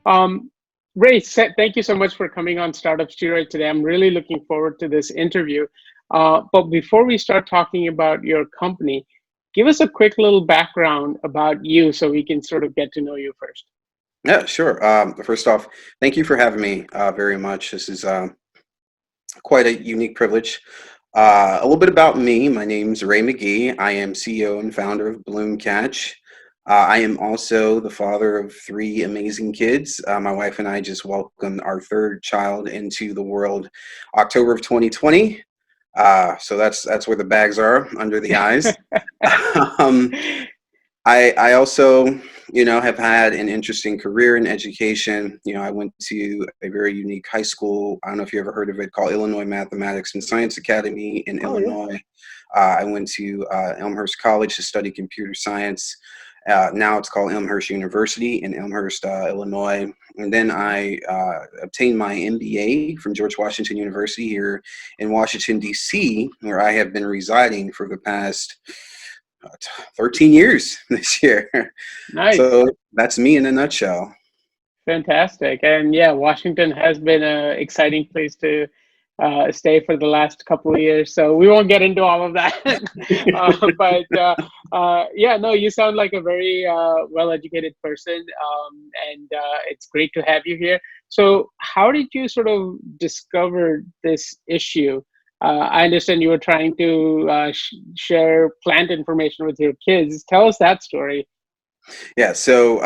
Um, Ray, thank you so much for coming on Startup Steroid today. I'm really looking forward to this interview. But before we start talking about your company, give us a quick little background about you so we can sort of get to know you first. Yeah, sure. First off, thank you for having me very much. This is quite a unique privilege. A little bit about me. My name's Ray Magee. I am CEO and founder of Bloomcatch. I am also the father of three amazing kids. My wife and I just welcomed our third child into the world October of 2020. So that's where the bags are under the eyes. um, I also, have had an interesting career in education. I went to a very unique high school. I don't know if you ever heard of it, called Illinois Mathematics and Science Academy in Oh, yeah. Illinois. I went to Elmhurst College to study computer science. Now it's called Elmhurst University in Elmhurst, Illinois. And then I obtained my MBA from George Washington University here in Washington, D.C., where I have been residing for the past 13 years this year. Nice. So that's me in a nutshell. Fantastic. And yeah, Washington has been an exciting place to stay for the last couple of years. So we won't get into all of that. But yeah, no, you sound like a very well-educated person. And it's great to have you here. So how did you sort of discover this issue? I understand you were trying to share plant information with your kids. Tell us that story. Yeah, so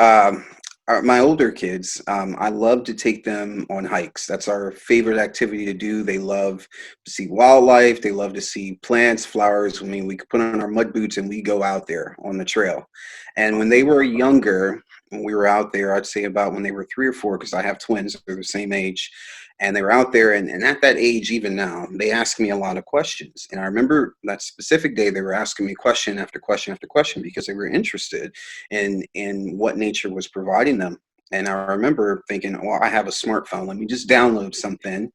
my older kids, I love to take them on hikes. That's our favorite activity to do. They love to see wildlife. They love to see plants, flowers. I mean, we could put on our mud boots and we go out there on the trail. And when they were younger, when we were out there, I'd say about when they were 3 or 4, because I have twins, they're the same age. And they were out there, and at that age, even now, they ask me a lot of questions. And I remember that specific day, they were asking me question after question after question because they were interested in what nature was providing them. And I remember thinking, well, I have a smartphone. Let me just download something,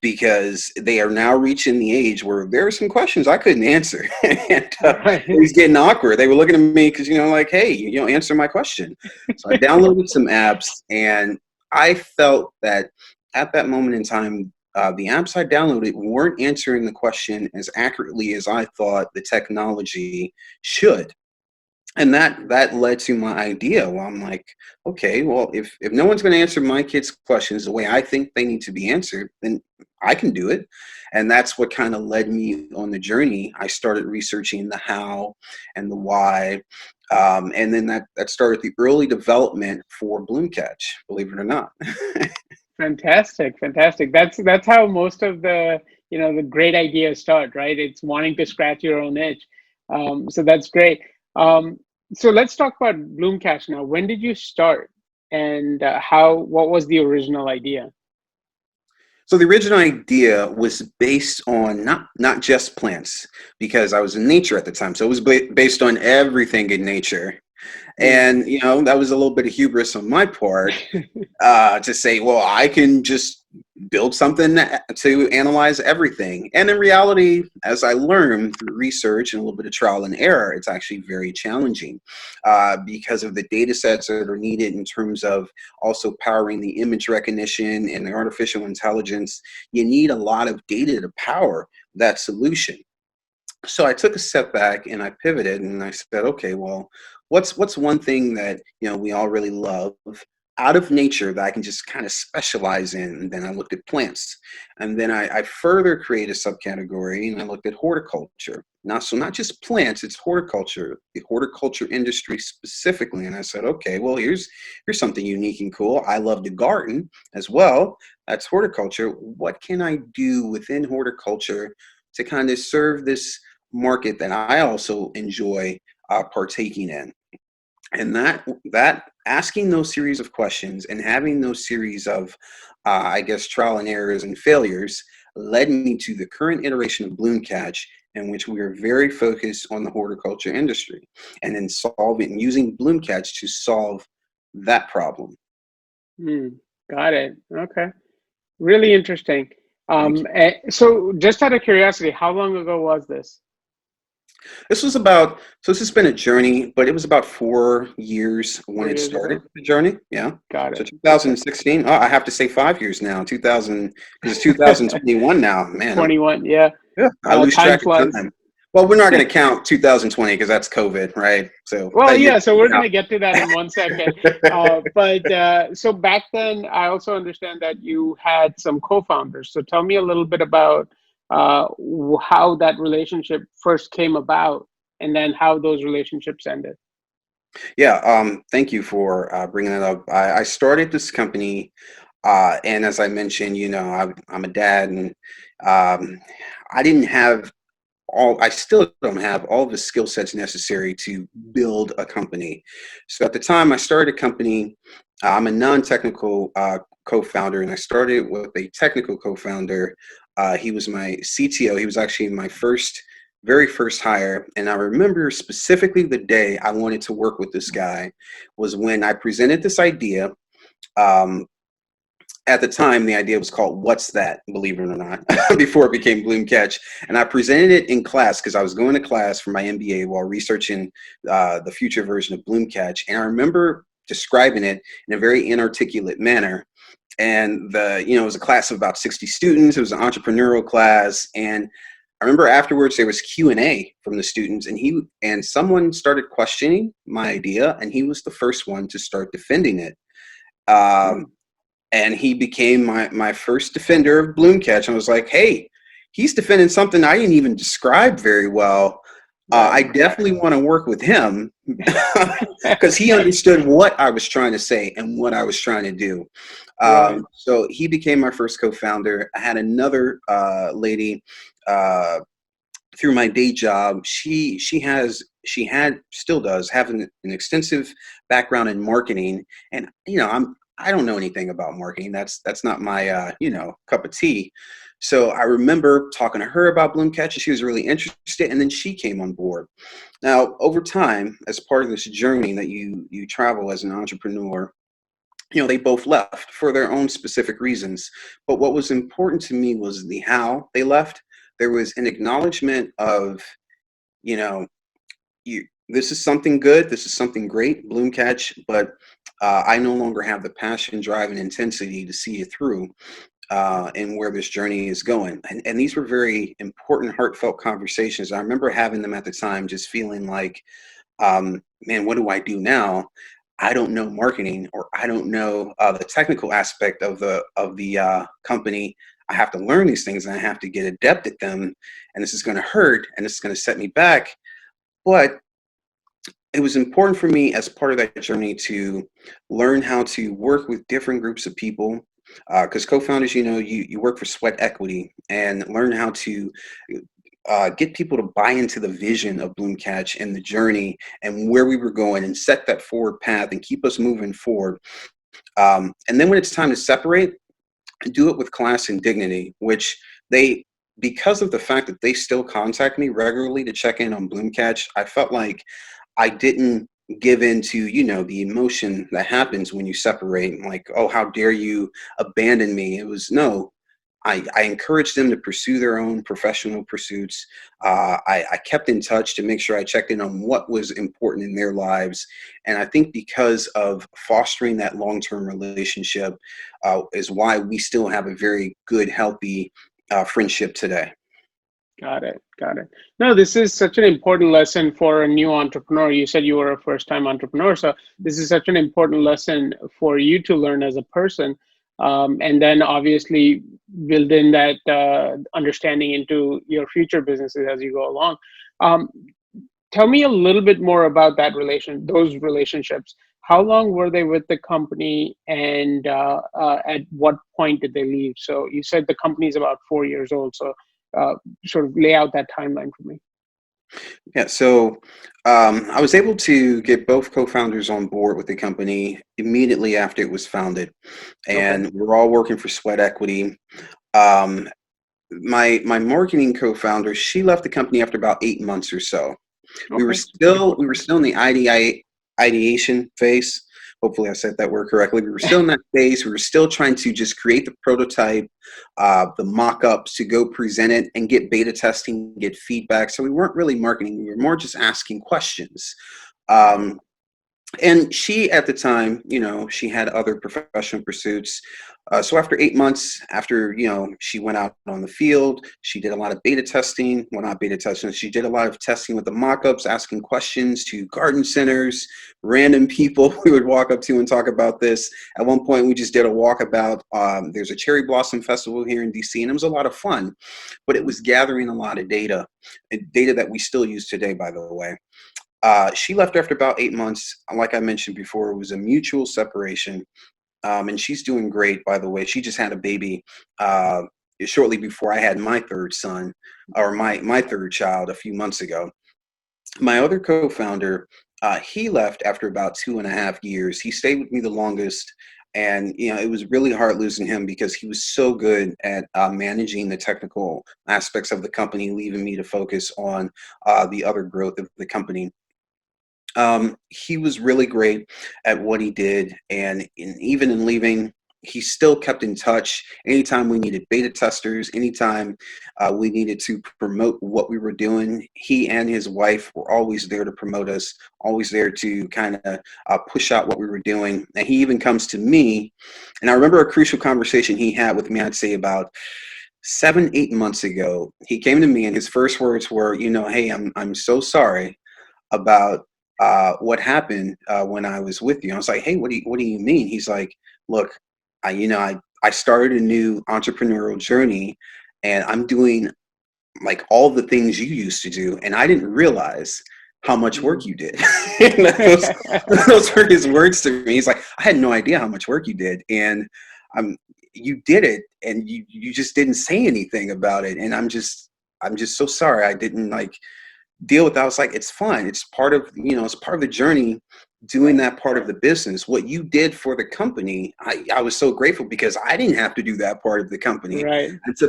because they are now reaching the age where there are some questions I couldn't answer. And it Right. was getting awkward. They were looking at me because, like, hey, answer my question. So I downloaded some apps, and I felt that at that moment in time, the apps I downloaded weren't answering the question as accurately as I thought the technology should. And that led to my idea. Well, I'm like, okay, well, if no one's going to answer my kids' questions the way I think they need to be answered, then I can do it. And that's what kind of led me on the journey. I started researching the how and the why. And then that started the early development for Bloomcatch, believe it or not. Fantastic, fantastic. That's how most of the the great ideas start, right? It's wanting to scratch your own itch. So that's great. Um, so let's talk about Bloomcatch now. When did you start, and how? What was the original idea? So the original idea was based on not just plants, because I was in nature at the time. So it was based on everything in nature. Hmm. And, that was a little bit of hubris on my part, to say, well, I can just build something to analyze everything. And in reality, as I learned through research and a little bit of trial and error, it's actually very challenging, because of the data sets that are needed in terms of also powering the image recognition and the artificial intelligence. You need a lot of data to power that solution. So I took a step back and I pivoted and I said, okay, well, what's one thing that we all really love out of nature that I can just kind of specialize in? And then I looked at plants, and then I further created a subcategory, and I looked at horticulture. Now, so not just plants, it's horticulture, the horticulture industry specifically. And I said, okay, well, here's something unique and cool. I love to garden as well. That's horticulture. What can I do within horticulture to kind of serve this market that I also enjoy partaking in? And that asking those series of questions and having those series of I guess trial and errors and failures led me to the current iteration of Bloomcatch, in which we are very focused on the horticulture industry and then solving using Bloomcatch to solve that problem. Hmm. Got it. Okay. Really interesting. Thank you. So just out of curiosity, how long ago was this? This has been a journey, but it was about 4 years when it 4 years started, ago. the journey. Yeah. Got So it. Okay. 2016, oh, I have to say 5 years now, 2000, because it's 2021 now. Man, 21. Yeah. yeah, I lose Time track of flies. time. Well, we're not going to count 2020 because that's COVID, right? So Well, that year. yeah, so we're going to get to that in 1 second. But so back then, I also understand that you had some co-founders. So tell me a little bit about how that relationship first came about, and then how those relationships ended. Yeah, thank you for bringing it up. I started this company, and as I mentioned, I'm a dad, and um, I didn't have I still don't have all the skill sets necessary to build a company. So at the time I started a company, I'm a non-technical co-founder, and I started with a technical co-founder. He was my CTO. He was actually my very first hire. And I remember specifically the day I wanted to work with this guy was when I presented this idea. Um, at the time, the idea was called "What's That?" Believe it or not, before it became Bloomcatch. And I presented it in class because I was going to class for my MBA while researching the future version of Bloomcatch. And I remember describing it in a very inarticulate manner. And it was a class of about 60 students. It was an entrepreneurial class, and I remember afterwards there was Q&A from the students, and someone started questioning my idea, and he was the first one to start defending it. Hmm. Um, and he became my first defender of Bloomcatch. I was like, hey, he's defending something I didn't even describe very well. I Right. definitely want to work with him because he understood what I was trying to say and what I was trying to do. Right. So he became my first co-founder. I had another lady uh, through my day job. She had still does have an extensive background in marketing, and I don't know anything about marketing. That's not my cup of tea. So I remember talking to her about Bloomcatch, and she was really interested, and then she came on board. Now, over time, as part of this journey that you travel as an entrepreneur, they both left for their own specific reasons. But what was important to me was the how they left. There was an acknowledgement of, you know, this is something good, this is something great, Bloomcatch, but I no longer have the passion, drive, and intensity to see it through and where this journey is going. And these were very important, heartfelt conversations. I remember having them at the time, just feeling like, man, what do I do now? I don't know marketing, or I don't know the technical aspect of the company. I have to learn these things, and I have to get adept at them. And this is going to hurt, and this is going to set me back. But it was important for me as part of that journey to learn how to work with different groups of people. Because co-founders, you work for sweat equity, and learn how to get people to buy into the vision of Bloomcatch and the journey and where we were going, and set that forward path and keep us moving forward. And then when it's time to separate, do it with class and dignity, which they, because of the fact that they still contact me regularly to check in on Bloomcatch, I felt like I didn't give in to, the emotion that happens when you separate. Like, oh, how dare you abandon me? It was no, I encouraged them to pursue their own professional pursuits. I kept in touch to make sure I checked in on what was important in their lives. And I think because of fostering that long-term relationship is why we still have a very good, healthy friendship today. Got it. Got it. No, this is such an important lesson for a new entrepreneur. You said you were a first-time entrepreneur, so this is such an important lesson for you to learn as a person, and then obviously build in that understanding into your future businesses as you go along. Um, Tell me a little bit more about those relationships. How long were they with the company, and at what point did they leave? So you said the company is about 4 years old. So uh, sort of lay out that timeline for me. Yeah, so I was able to get both co-founders on board with the company immediately after it was founded, Okay. and we're all working for Sweat Equity. Um, my marketing co-founder, she left the company after about 8 months or so. We were Okay. Pretty still we were quickly. still in the ideation phase, Hopefully I said that word correctly. We were still in that phase. We were still trying to just create the prototype, the mock-ups, to go present it and get beta testing, get feedback. So we weren't really marketing. We were more just asking questions. And she, at the time, she had other professional pursuits. So after 8 months, after, she went out on the field, she did a lot of beta testing. Well, not beta testing. She did a lot of testing with the mock-ups, asking questions to garden centers, random people we would walk up to and talk about this. At one point, we just did a walkabout. There's a cherry blossom festival here in DC, and it was a lot of fun. But it was gathering a lot of data that we still use today, by the way. She left after about 8 months. Like I mentioned before, it was a mutual separation. And she's doing great, by the way. She just had a baby shortly before I had my third son, or my third child, a few months ago. My other co-founder, he left after about 2.5 years. He stayed with me the longest. And, it was really hard losing him because he was so good at managing the technical aspects of the company, leaving me to focus on the other growth of the company. He was really great at what he did, and even in leaving, he still kept in touch. Anytime we needed beta testers, anytime we needed to promote what we were doing, he and his wife were always there to promote us, always there to kind of push out what we were doing. And he even comes to me, and I remember a crucial conversation he had with me, I'd say about 7, 8 months ago. He came to me, and his first words were, hey, I'm so sorry about what happened when I was with you. I was like, hey, what do you mean? He's like, look, I started a new entrepreneurial journey, and I'm doing like all the things you used to do, and I didn't realize how much work you did. And those were his words to me. He's like, I had no idea how much work you did, and you did it, and you just didn't say anything about it, and I'm just so sorry I didn't deal with that. I was like, it's fine. It's part of, it's part of the journey, doing that part of the business. What you did for the company, I was so grateful because I didn't have to do that part of the company. Right. It's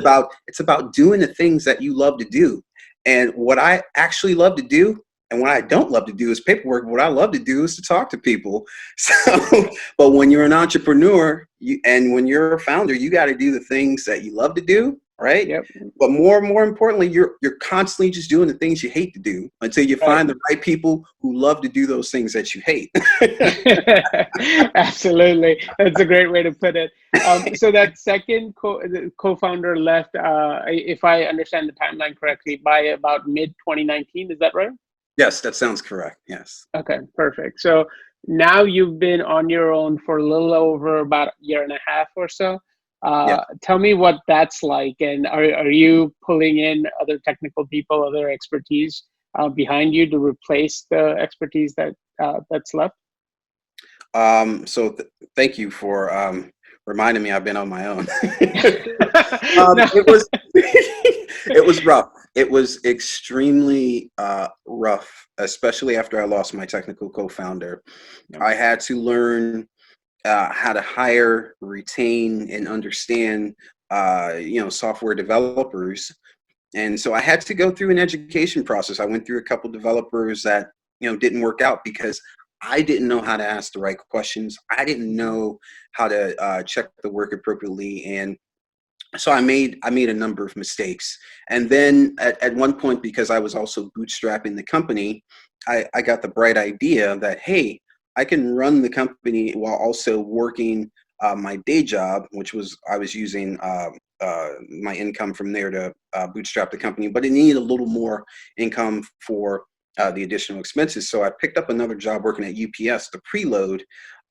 about doing the things that you love to do. And what I actually love to do and what I don't love to do is paperwork. What I love to do is to talk to people. So, but when you're an entrepreneur and when you're a founder, you got to do the things that you love to do. Right. Yep. But more importantly, you're constantly just doing the things you hate to do until you find the right people who love to do those things that you hate. Absolutely. That's a great way to put it. So that second co-founder left, if I understand the timeline correctly, by about mid 2019. Is that right? Yes, that sounds correct. Yes. Okay, perfect. So now you've been on your own for a little over about a year and a half or so. Tell me what that's like, and are you pulling in other technical people, other expertise behind you to replace the expertise that's left? So thank you for reminding me I've been on my own. No. It was rough. It was extremely rough, especially after I lost my technical co-founder. I had to learn how to hire, retain, and understand, software developers. And so I had to go through an education process. I went through a couple developers that, didn't work out because I didn't know how to ask the right questions. I didn't know how to check the work appropriately. And so I made a number of mistakes. And then at one point, because I was also bootstrapping the company, I got the bright idea that, hey, I can run the company while also working my day job, which was I was using my income from there to bootstrap the company, but it needed a little more income for the additional expenses. So I picked up another job working at UPS, the preload.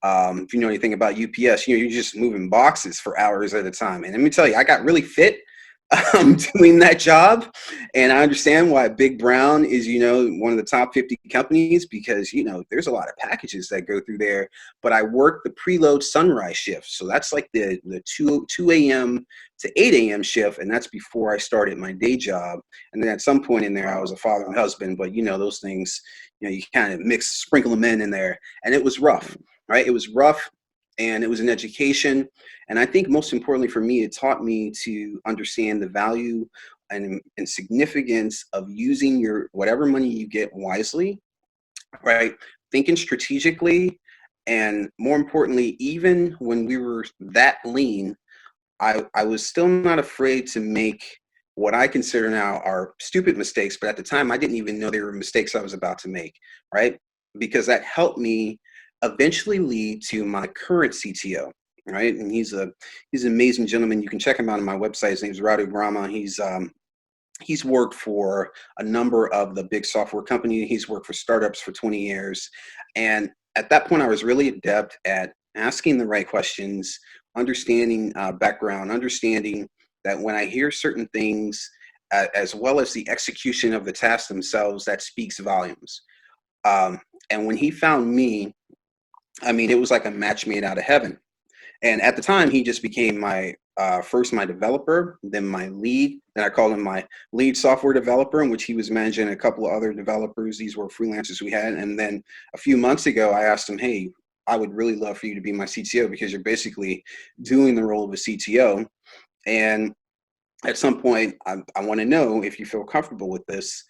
If you know anything about UPS, you're just moving boxes for hours at a time. And let me tell you, I got really fit doing that job. And I understand why Big Brown is, one of the top 50 companies because, there's a lot of packages that go through there. But I worked the preload sunrise shift. So that's like the 2 a.m. to 8 a.m. shift. And that's before I started my day job. And then at some point in there, I was a father and husband. But, those things, you kind of sprinkle them in there. And it was rough, right? It was rough. And it was an education. And I think most importantly for me, it taught me to understand the value and significance of using your whatever money you get wisely, right? Thinking strategically And more importantly, even when we were that lean, I was still not afraid to make what I consider now are stupid mistakes, but at the time I didn't even know they were mistakes I was about to make, right? Because that helped me eventually lead to my current CTO, right? And he's an amazing gentleman. You can check him out on my website. His name's Radu Brahma. He's worked for a number of the big software companies. He's worked for startups for 20 years. And at that point, I was really adept at asking the right questions, understanding background, understanding that when I hear certain things, as well as the execution of the tasks themselves, that speaks volumes. And when he found me, I mean, it was like a match made out of heaven. And at the time, he just became my first my developer, then my lead. Then I called him my lead software developer, in which he was managing a couple of other developers. These were freelancers we had. And then a few months ago, I asked him, "Hey, I would really love for you to be my CTO because you're basically doing the role of a CTO. And at some point, I want to know if you feel comfortable with this,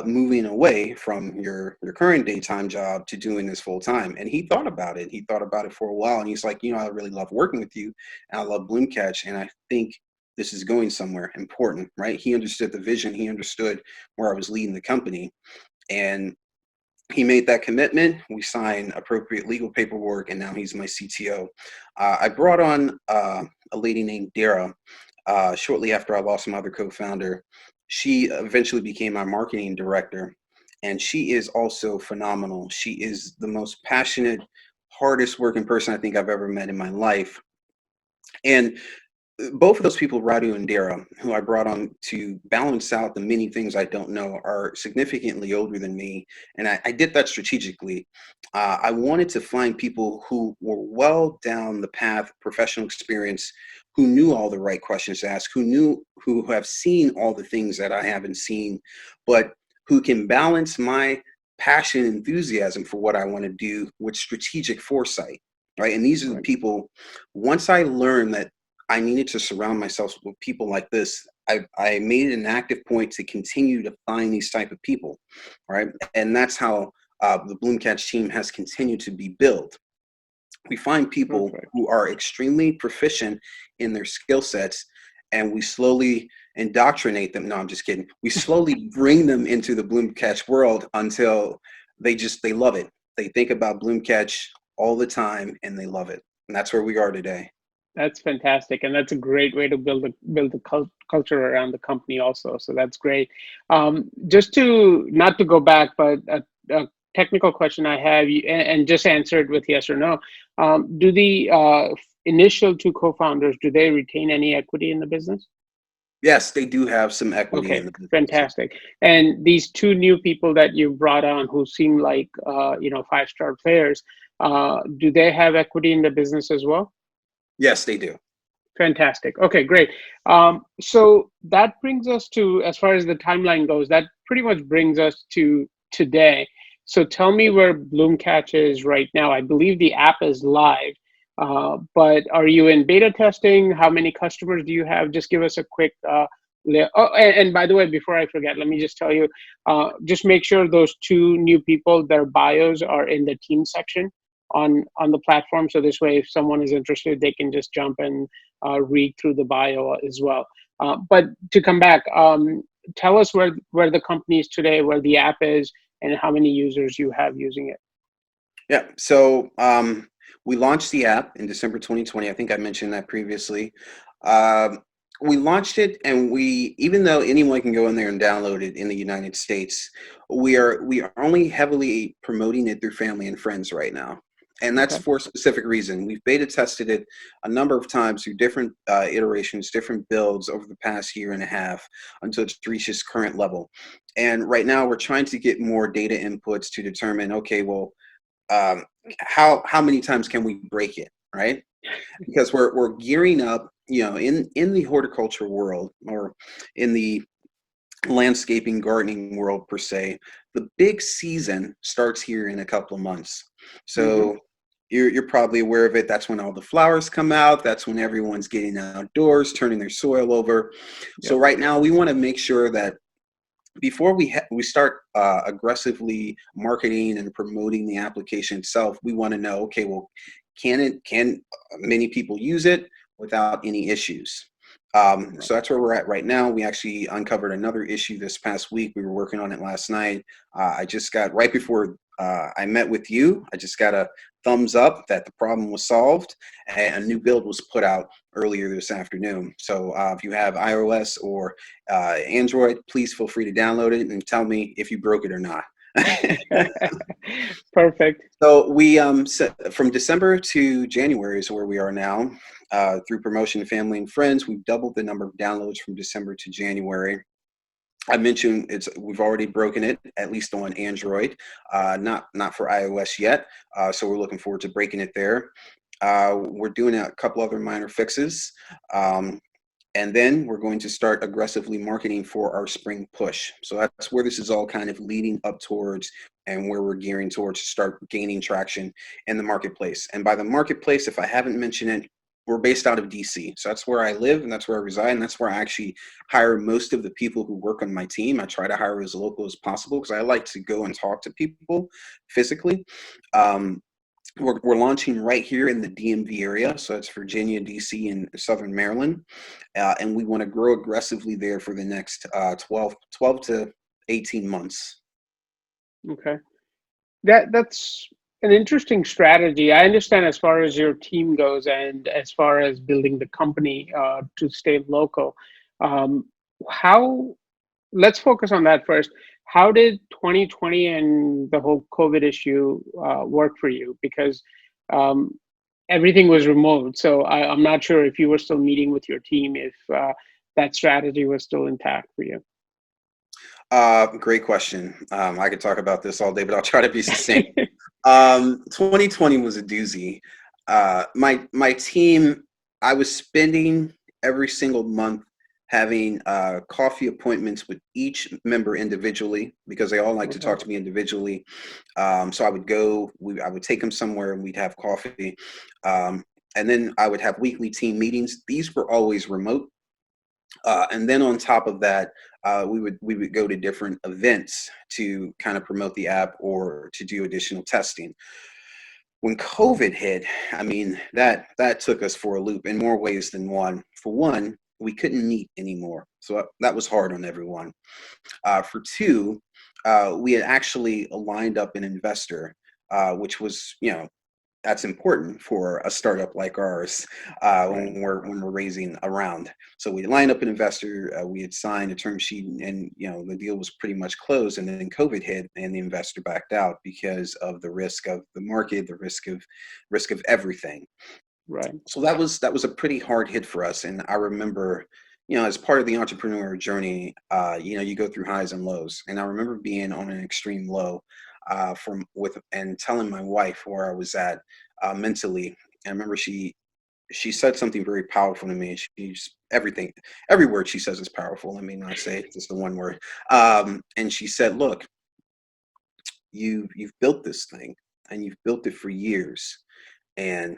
moving away from your current daytime job to doing this full time." And he thought about it. He thought about it for a while, and he's like, I really love working with you, and I love Bloomcatch, and I think this is going somewhere important, right? He understood the vision. He understood where I was leading the company, and he made that commitment. We signed appropriate legal paperwork, and now he's my CTO. I brought on a lady named Dara shortly after I lost my other co-founder. She eventually became my marketing director, and she is also phenomenal. She is the most passionate, hardest working person I think I've ever met in my life. And both of those people, Radu and Dara, who I brought on to balance out the many things I don't know, are significantly older than me. And I did that strategically. I wanted to find people who were well down the path, professional experience, who knew all the right questions to ask, who have seen all the things that I haven't seen, but who can balance my passion and enthusiasm for what I want to do with strategic foresight. Right. And these are the people, once I learned that I needed to surround myself with people like this, I made it an active point to continue to find these type of people, right? And that's how the Bloomcatch team has continued to be built. We find people who are extremely proficient in their skill sets, and we slowly indoctrinate them. No, I'm just kidding. We slowly bring them into the Bloomcatch world until they love it. They think about Bloomcatch all the time, and they love it. And that's where we are today. That's fantastic, and that's a great way to build the culture around the company also. So that's great. Just to not to go back, but a technical question I have, and just answer it with yes or no. Do the initial two co-founders, do they retain any equity in the business? Yes, they do have some equity Okay, in the business. fantastic. And these two new people that you brought on, who seem like 5-star players, do they have equity in the business as well? Yes, they do. Fantastic. Okay, great. So that brings us to, as far as the timeline goes, that pretty much brings us to today. So tell me where Bloomcatch is right now. I believe the app is live, but are you in beta testing? How many customers do you have? Just give us a quick. And by the way, before I forget, let me just tell you, just make sure those two new people, their bios are in the team section on the platform. So this way, if someone is interested, they can just jump and read through the bio as well. But to come back, tell us where the company is today, where the app is, and how many users you have using it. Yeah. So we launched the app in December 2020. I think I mentioned that previously. We launched it, and even though anyone can go in there and download it in the United States, we are only heavily promoting it through family and friends right now. And that's for a specific reason. We've beta tested it a number of times through different iterations, different builds over the past year and a half until it's reached its current level. And right now we're trying to get more data inputs to determine, okay, well, how many times can we break it, right? Because we're gearing up, in the horticulture world, or in the landscaping gardening world per se, the big season starts here in a couple of months. So you're probably aware of it. That's when all the flowers come out. That's when everyone's getting outdoors, turning their soil over. So right now we want to make sure that before we start aggressively marketing and promoting the application itself, we want to know, okay, well, can many people use it without any issues? So that's where we're at right now. We actually uncovered another issue this past week. We were working on it last night. I just got, right before I met with you, I just got a thumbs up that the problem was solved, and a new build was put out earlier this afternoon. So if you have iOS or Android, please feel free to download it and tell me if you broke it or not. Perfect. So we from December to January is where we are now. Through promotion, family, and friends, we've doubled the number of downloads from December to January. I mentioned we've already broken it, at least on Android, not for iOS yet. So we're looking forward to breaking it there. We're doing a couple other minor fixes. And then we're going to start aggressively marketing for our spring push. So that's where this is all kind of leading up towards, and where we're gearing towards to start gaining traction in the marketplace. And by the marketplace, if I haven't mentioned it, we're based out of DC. So that's where I live and that's where I reside. And that's where I actually hire most of the people who work on my team. I try to hire as local as possible because I like to go and talk to people physically. We're launching right here in the DMV area, so it's Virginia, DC, and Southern Maryland, and we want to grow aggressively there for the next 12 to 18 months. Okay. That's an interesting strategy. I understand as far as your team goes and as far as building the company to stay local. Um, how, let's focus on that first. How did 2020 and the whole COVID issue work for you? Because um, everything was remote. So I'm not sure if you were still meeting with your team, if that strategy was still intact for you. Great question. I could talk about this all day, but I'll try to be succinct. 2020 was a doozy. My team, I was spending every single month having coffee appointments with each member individually because they all like to Okay. talk to me individually. So I would go, I would take them somewhere and we'd have coffee. And then I would have weekly team meetings. These were always remote. And then on top of that, we would go to different events to kind of promote the app or to do additional testing. When COVID hit, I mean that took us for a loop in more ways than one. For one, we couldn't meet anymore, so that was hard on everyone. For two, we had actually lined up an investor, which was, that's important for a startup like ours Right. when we're raising a round. So we lined up an investor, we had signed a term sheet, and the deal was pretty much closed. And then COVID hit, and the investor backed out because of the risk of the market, the risk of everything. Right. So that was a pretty hard hit for us. And I remember, as part of the entrepreneur journey, you go through highs and lows. And I remember being on an extreme low and telling my wife where I was at mentally. I remember she said something very powerful to me. Every word she says is powerful. Let me not say just the one word. And she said, "Look, you've built this thing, and you've built it for years, and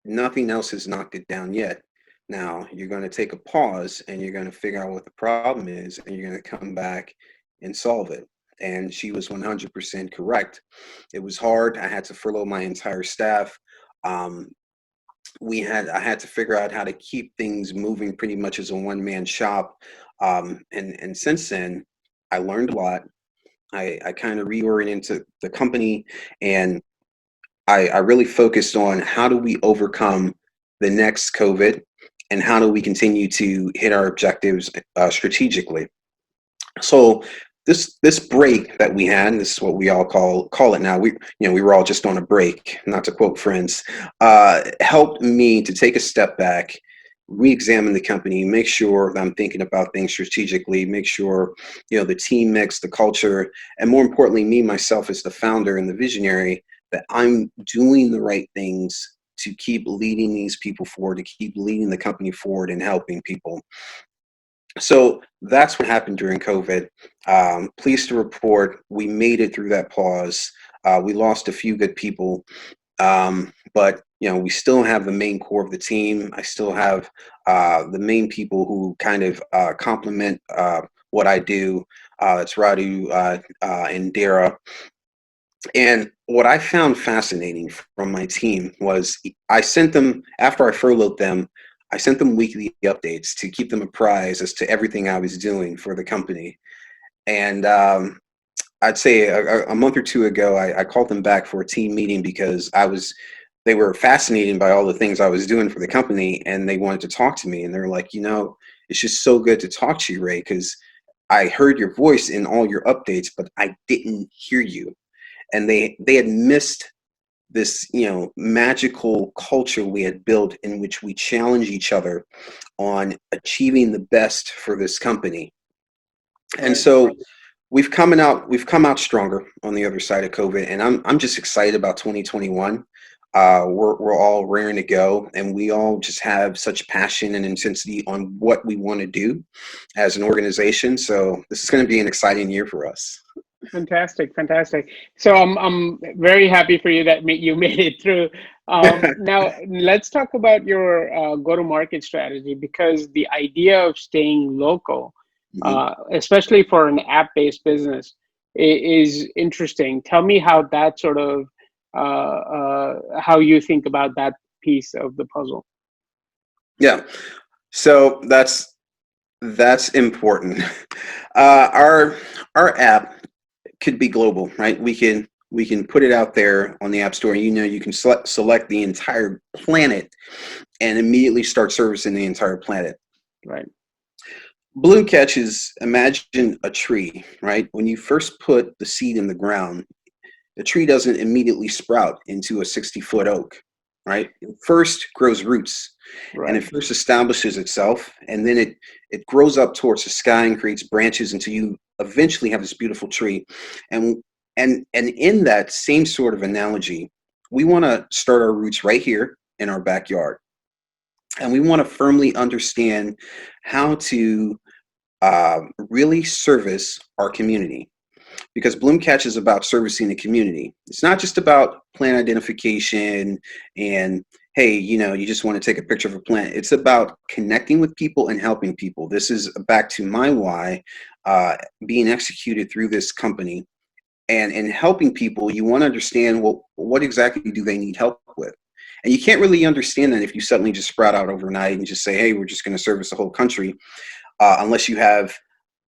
nothing else has knocked it down yet. Now you're going to take a pause and you're going to figure out what the problem is and you're going to come back and solve it." And she was 100% correct. It was hard. I had to furlough my entire staff. Um, I had to figure out how to keep things moving pretty much as a one-man shop. And since then, I learned a lot. I kind of reoriented the company, and I really focused on how do we overcome the next COVID and how do we continue to hit our objectives strategically. So this break that we had, this is what we all call it now. We were all just on a break, not to quote Friends. Helped me to take a step back, re-examine the company, make sure that I'm thinking about things strategically, make sure the team mix, the culture, and more importantly, me myself as the founder and the visionary, that I'm doing the right things to keep leading these people forward, to keep leading the company forward and helping people. So that's what happened during COVID. Pleased to report we made it through that pause. We lost a few good people, but we still have the main core of the team. I still have the main people who kind of complement what I do. It's Radu and Dara. And what I found fascinating from my team was I sent them, after I furloughed them, I sent them weekly updates to keep them apprised as to everything I was doing for the company. And I'd say a month or two ago, I called them back for a team meeting because they were fascinated by all the things I was doing for the company, and they wanted to talk to me. And they're like, it's just so good to talk to you, Ray, because I heard your voice in all your updates, but I didn't hear you. And they had missed this, magical culture we had built in which we challenge each other on achieving the best for this company. And Right. so we've come out stronger on the other side of COVID, and I'm just excited about 2021. We're all raring to go, and we all just have such passion and intensity on what we want to do as an organization. So this is going to be an exciting year for us. Fantastic, fantastic. So I'm very happy for you that you made it through. Now let's talk about your go-to-market strategy, because the idea of staying local, Mhm. especially for an app-based business, is interesting. Tell me how that sort of how you think about that piece of the puzzle. Yeah, so that's important. Our app could be global, right? We can put it out there on the App Store. You can select the entire planet and immediately start servicing the entire planet. Right. Bloomcatch is, imagine a tree, right? When you first put the seed in the ground, the tree doesn't immediately sprout into a 60-foot oak, right? It first grows roots, and it Right. first establishes itself, and then it grows up towards the sky and creates branches until you eventually have this beautiful tree. And in that same sort of analogy, we want to start our roots right here in our backyard, and we want to firmly understand how to really service our community, because Bloomcatch is about servicing the community. It's not just about plant identification and, hey, you just want to take a picture of a plant. It's about connecting with people and helping people. This is back to my why, being executed through this company. And in helping people, you want to understand, well, what exactly do they need help with? And you can't really understand that if you suddenly just sprout out overnight and just say, hey, we're just going to service the whole country, unless you have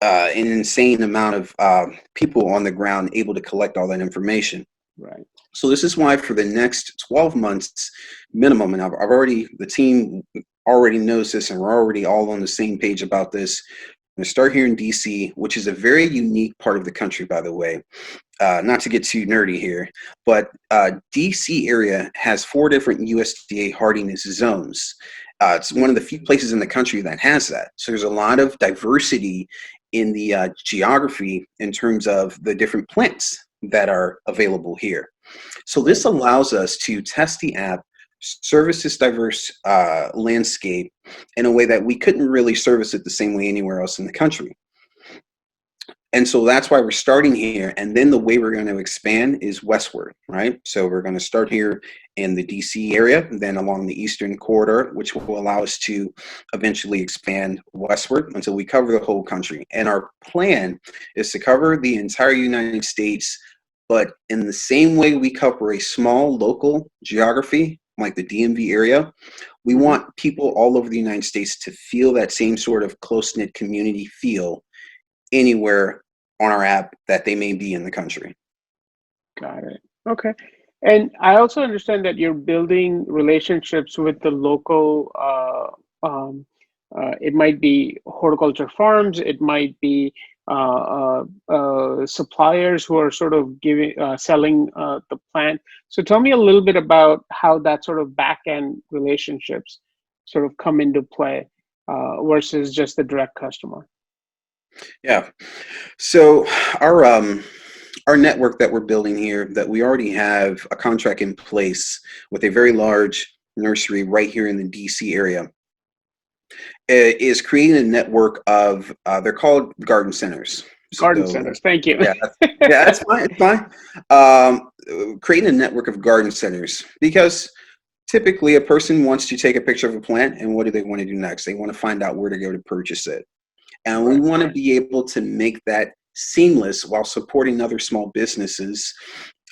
an insane amount of people on the ground able to collect all that information. Right. So this is why for the next 12 months minimum, and the team already knows this, and we're already all on the same page about this. I'm going to start here in DC, which is a very unique part of the country, by the way. Not to get too nerdy here, but DC area has 4 different USDA hardiness zones. It's one of the few places in the country that has that. So there's a lot of diversity in the geography in terms of the different plants that are available here. So this Right. allows us to test the app, service this diverse landscape in a way that we couldn't really service it the same way anywhere else in the country. And so that's why we're starting here. And then the way we're going to expand is westward, right? So we're going to start here in the DC area, then along the eastern corridor, which will allow us to eventually expand westward until we cover the whole country. And our plan is to cover the entire United States, but in the same way we cover a small local geography, like the DMV area, we Mm-hmm. want people all over the United States to feel that same sort of close-knit community feel anywhere on our app that they may be in the country. Got it. Okay. And I also understand that you're building relationships with the local, it might be horticulture farms, it might be suppliers who are sort of selling the plant. So tell me a little bit about how that sort of back end relationships sort of come into play versus just the direct customer. Yeah. So our network that we're building here, that we already have a contract in place with a very large nursery right here in the DC area, is creating a network of they're called garden centers. Garden So centers. Thank you. yeah, that's fine. It's fine. Creating a network of garden centers, because typically a person wants to take a picture of a plant, and what do they want to do next? They want to find out where to go to purchase it. And we Right. want to be able to make that seamless while supporting other small businesses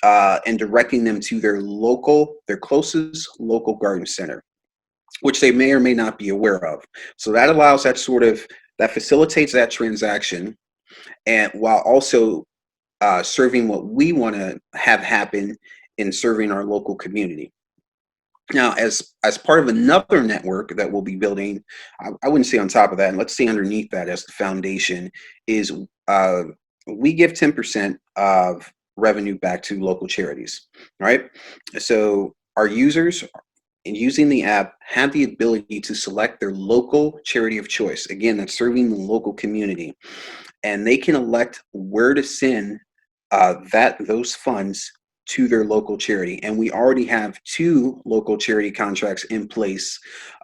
and directing them to their closest local garden center, which they may or may not be aware of. So that allows that facilitates that transaction, and while also serving what we want to have happen in serving our local community. Now, as part of another network that we'll be building, I wouldn't say on top of that, and let's say underneath that as the foundation, is uh, we give 10% of revenue back to local charities, right? So our users in using the app have the ability to select their local charity of choice. Again, that's serving the local community, and they can elect where to send those funds to their local charity. And we already have 2 local charity contracts in place,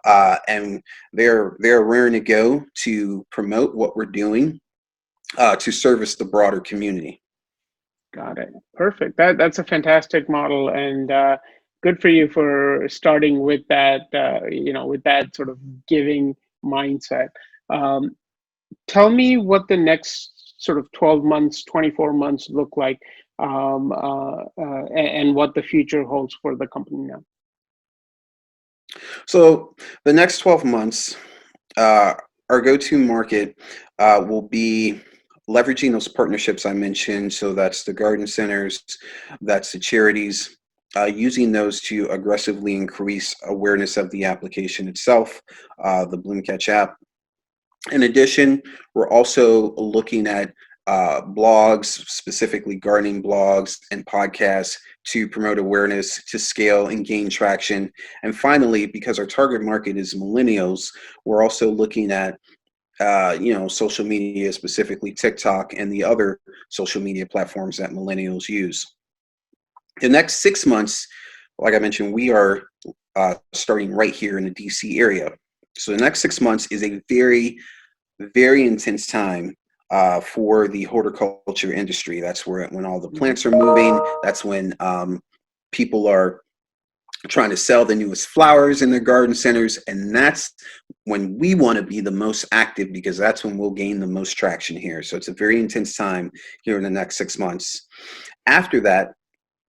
and they're raring to go to promote what we're doing to service the broader community. Got it. Perfect. That's a fantastic model, and good for you for starting with that. With that sort of giving mindset. Um, Tell me what the next sort of 12 months, 24 months look like, and what the future holds for the company now. So the next 12 months, uh, our go-to market will be leveraging those partnerships I mentioned. So that's the garden centers, that's the charities, using those to aggressively increase awareness of the application itself, the Bloomcatch app. In addition, we're also looking at blogs, specifically gardening blogs and podcasts, to promote awareness, to scale and gain traction. And finally, because our target market is millennials, we're also looking at social media, specifically TikTok and the other social media platforms that millennials use. The next 6 months, like I mentioned, we are starting right here in the DC area. So the next 6 months is a very, very intense time for the horticulture industry. That's when all the plants are moving. That's when people are trying to sell the newest flowers in their garden centers. And that's when we want to be the most active, because that's when we'll gain the most traction here. So it's a very intense time here in the next 6 months. After that,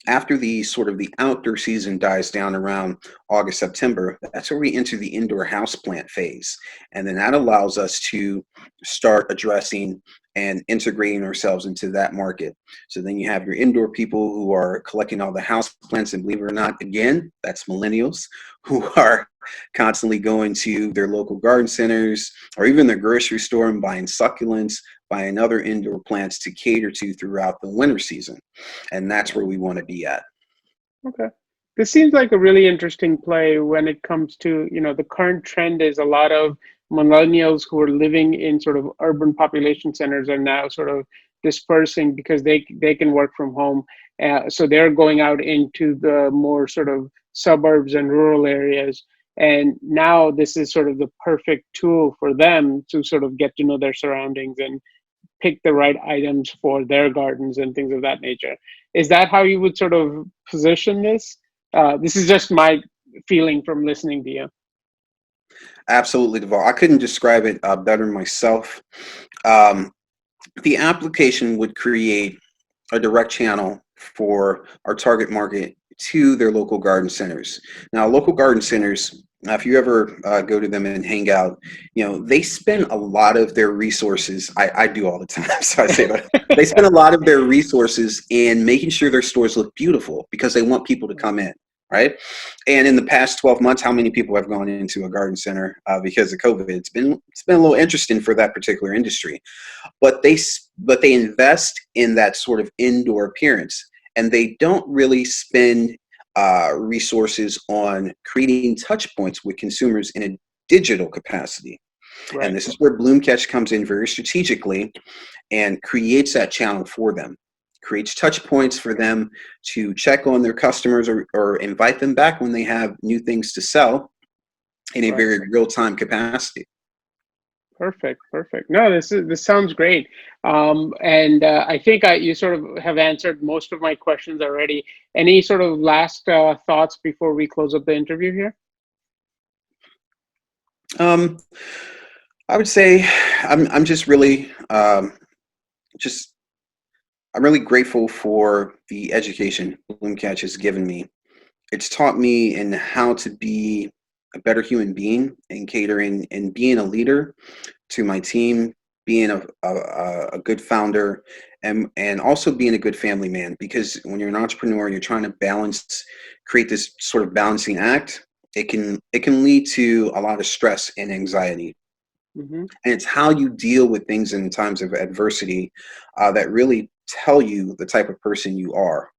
after the outdoor season dies down around August, September, that's where we enter the indoor houseplant phase. And then that allows us to start addressing and integrating ourselves into that market. So then you have your indoor people who are collecting all the house plants, and believe it or not, again, that's millennials who are constantly going to their local garden centers or even their grocery store and buying succulents, buying other indoor plants to cater to throughout the winter season. And that's where we want to be at. Okay. This seems like a really interesting play when it comes to, the current trend is a lot of millennials who are living in sort of urban population centers are now sort of dispersing because they can work from home. So they're going out into the more sort of suburbs and rural areas. And now this is sort of the perfect tool for them to sort of get to know their surroundings and pick the right items for their gardens and things of that nature. Is that how you would sort of position this? This is just my feeling from listening to you. Absolutely, Deval. I couldn't describe it better myself. Um, the application would create a direct channel for our target market to their local garden centers. Now, local garden centers, if you ever go to them and hang out, they spend a lot of their resources. I do all the time, so I say that. They spend a lot of their resources in making sure their stores look beautiful because they want people to come in, right? And in the past 12 months, how many people have gone into a garden center because of COVID? It's been a little interesting for that particular industry, but they invest in that sort of indoor appearance, and they don't really spend resources on creating touch points with consumers in a digital capacity. And Right. this is where Bloomcatch comes in very strategically and creates that channel for them, creates touch points for them to check on their customers or invite them back when they have new things to sell in a Right. very real-time capacity. Perfect. Perfect. No, this sounds great. And I think you sort of have answered most of my questions already. Any sort of last thoughts before we close up the interview here? Um, I would say I'm just really just I'm really grateful for the education Bloomcatch has given me. It's taught me in how to be a better human being and catering and being a leader to my team, being a good founder, and also being a good family man. Because when you're an entrepreneur, you're trying to create this sort of balancing act. It can lead to a lot of stress and anxiety. Hmm. And it's how you deal with things in times of adversity that really tell you the type of person you are.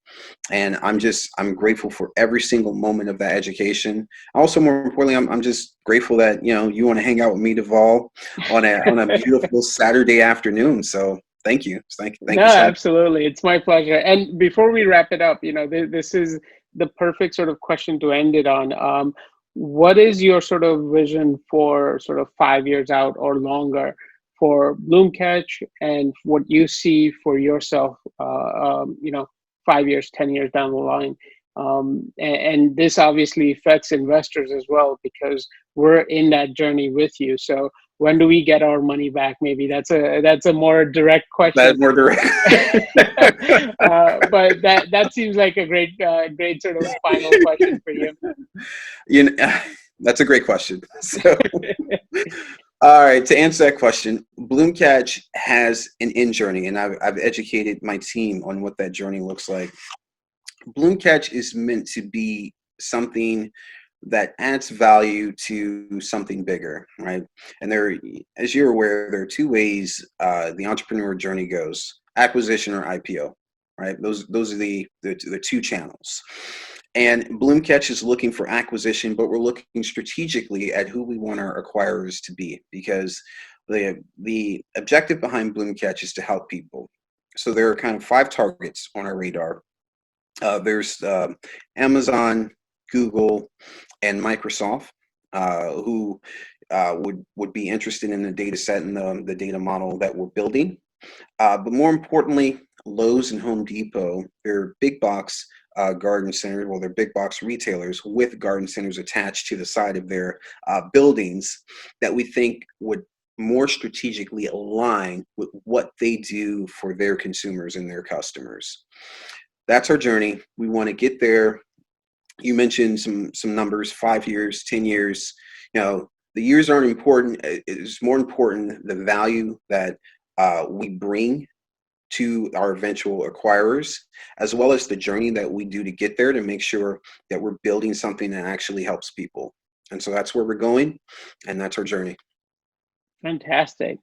And I'm grateful for every single moment of that education. Also, more importantly, I'm just grateful that you want to hang out with me, Deval, on a beautiful Saturday afternoon. So thank No, you so much. absolutely. It's my pleasure. And before we wrap it up, this is the perfect sort of question to end it on. What is your sort of vision for sort of 5 years out or longer for Bloomcatch and what you see for yourself, 5 years, 10 years down the line? And this obviously affects investors as well because we're in that journey with you. So when do we get our money back? Maybe that's a more direct That's question. more direct. But that seems like a great sort of final question for you. you know, that's a great question. So, all right, to answer that question, Bloomcatch has an in journey, and I've educated my team on what that journey looks like. Bloomcatch is meant to be something that adds value to something bigger, right? And as you're aware, there are two ways the entrepreneur journey goes: acquisition or IPO, right? Those are the two channels. And Bloomcatch is looking for acquisition, but we're looking strategically at who we want our acquirers to be, because the objective behind Bloomcatch is to help people. So there are kind of 5 targets on our radar. There's Amazon, Google, and Microsoft, who would be interested in the data set and the data model that we're building. But more importantly, Lowe's and Home Depot, they're big box garden centers, well, they're big box retailers with garden centers attached to the side of their buildings that we think would more strategically align with what they do for their consumers and their customers. That's our journey. We want to get there. You mentioned some numbers: 5 years, 10 years. The years aren't important. It's more important the value that we bring to our eventual acquirers, as well as the journey that we do to get there, to make sure that we're building something that actually helps people. And so that's where we're going, and that's our journey. Fantastic.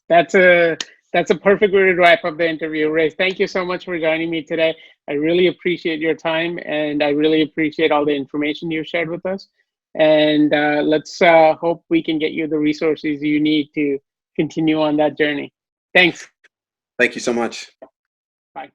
That's a that's a perfect way to wrap up the interview, Ray. Thank you so much for joining me today. I really appreciate your time, and I really appreciate all the information you shared with us. And let's hope we can get you the resources you need to continue on that journey. Thanks. Thank you so much. Bye.